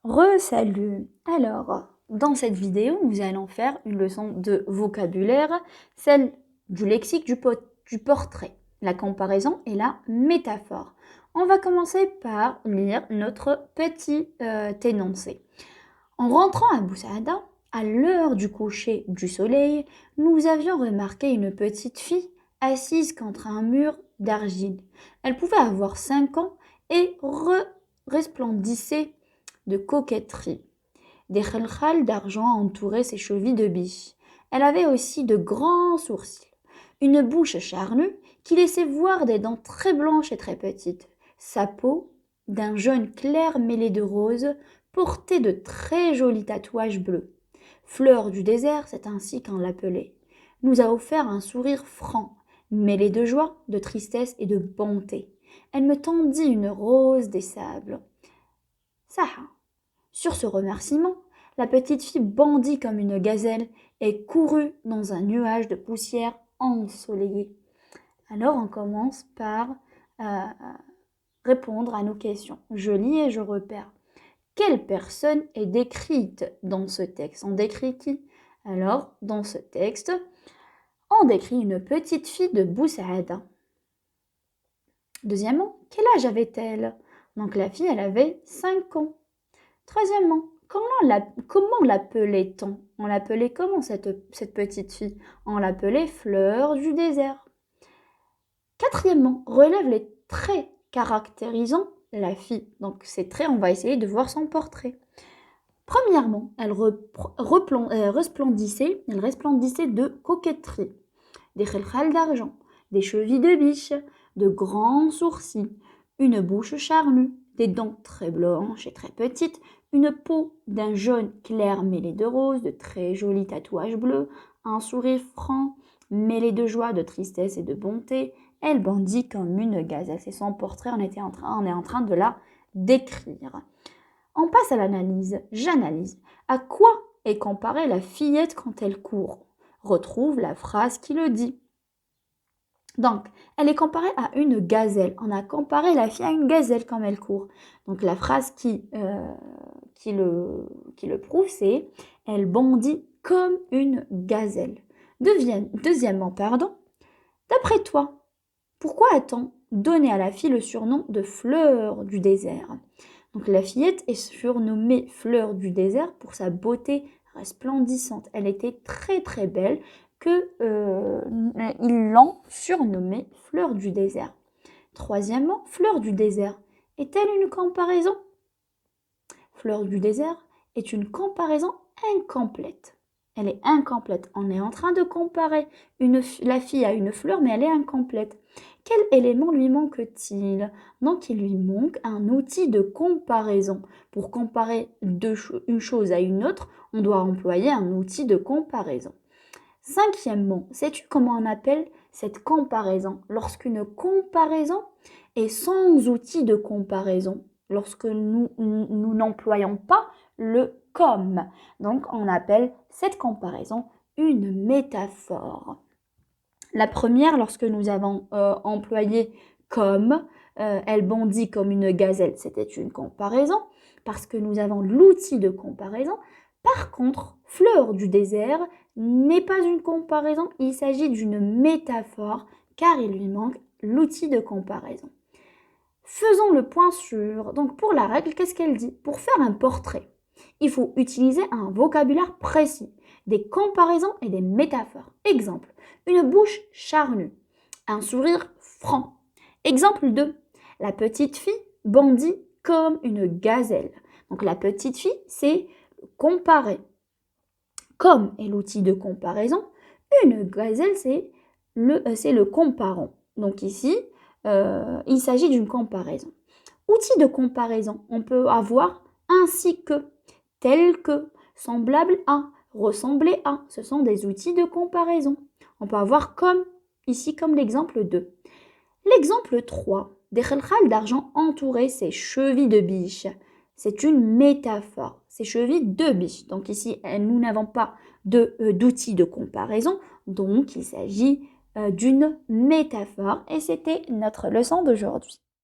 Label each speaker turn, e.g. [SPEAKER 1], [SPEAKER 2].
[SPEAKER 1] Re-salut! Alors, dans cette vidéo, nous allons faire une leçon de vocabulaire, celle du lexique du portrait, la comparaison et la métaphore. On va commencer par lire notre petit énoncé. En rentrant à Boussaada, à l'heure du coucher du soleil, nous avions remarqué une petite fille assise contre un mur d'argile. Elle pouvait avoir 5 ans et resplendissait de coquetterie. Des khalkhals d'argent entouraient ses chevilles de biche. Elle avait aussi de grands sourcils, une bouche charnue qui laissait voir des dents très blanches et très petites. Sa peau, d'un jaune clair mêlé de rose, portait de très jolis tatouages bleus. Fleur du désert, c'est ainsi qu'on l'appelait, nous a offert un sourire franc, mêlé de joie, de tristesse et de bonté. Elle me tendit une rose des sables. Saha. Sur ce remerciement, la petite fille bondit comme une gazelle et courut dans un nuage de poussière ensoleillée. Alors on commence par répondre à nos questions. Je lis et je repère. Quelle personne est décrite dans ce texte? On décrit qui? Alors, dans ce texte, on décrit une petite fille de Boussaada. Deuxièmement, quel âge avait-elle? Donc la fille, elle avait 5 ans. Troisièmement, comment l'appelait-on? On l'appelait comment cette petite fille? On l'appelait Fleur du désert. Quatrièmement, relève les traits caractérisant la fille. Donc ces traits, on va essayer de voir son portrait. Premièrement, elle resplendissait de coquetterie, des khalkhals d'argent, des chevilles de biche, de grands sourcils, une bouche charnue, des dents très blanches et très petites, une peau d'un jaune clair mêlé de rose, de très jolis tatouages bleus, un sourire franc mêlé de joie, de tristesse et de bonté. Elle bondit comme une gazelle. C'est son portrait, on est en train de la décrire. On passe à l'analyse. J'analyse. À quoi est comparée la fillette quand elle court? Retrouve la phrase qui le dit. Donc, elle est comparée à une gazelle. On a comparé la fille à une gazelle quand elle court. Donc, la phrase qui le prouve, c'est « Elle bondit comme une gazelle ». Deuxièmement, d'après toi, pourquoi a-t-on donné à la fille le surnom de Fleur du désert? Donc, la fillette est surnommée Fleur du désert pour sa beauté resplendissante. Elle était très très belle ils l'ont surnommée Fleur du désert. Troisièmement, Fleur du désert est-elle une comparaison? Fleur du désert est une comparaison incomplète. Elle est incomplète. On est en train de comparer la fille à une fleur, mais elle est incomplète. Quel élément lui manque-t-il? Donc, il lui manque un outil de comparaison. Pour comparer une chose à une autre, on doit employer un outil de comparaison. Cinquièmement, sais-tu comment on appelle cette comparaison? Lorsqu'une comparaison est sans outil de comparaison, lorsque nous n'employons pas le comme. Donc, on appelle cette comparaison une métaphore. La première, lorsque nous avons employé comme, elle bondit comme une gazelle, c'était une comparaison, parce que nous avons l'outil de comparaison. Par contre, Fleur du désert n'est pas une comparaison, il s'agit d'une métaphore, car il lui manque l'outil de comparaison. Faisons le point sur, donc pour la règle, qu'est-ce qu'elle dit? Pour faire un portrait, il faut utiliser un vocabulaire précis, des comparaisons et des métaphores. Exemple, une bouche charnue, un sourire franc. Exemple 2, la petite fille bondit comme une gazelle. Donc la petite fille, c'est comparer. Comme est l'outil de comparaison, une gazelle, c'est le comparant. Donc ici, il s'agit d'une comparaison. Outil de comparaison, on peut avoir ainsi que, tel que, semblable à, ressembler à. Ce sont des outils de comparaison. On peut avoir comme, ici comme l'exemple 2. L'exemple 3, des khalkhals d'argent entouraient ses chevilles de biche. C'est une métaphore, ses chevilles de biche. Donc ici, nous n'avons pas d'outil de comparaison, donc il s'agit d'une métaphore. Et c'était notre leçon d'aujourd'hui.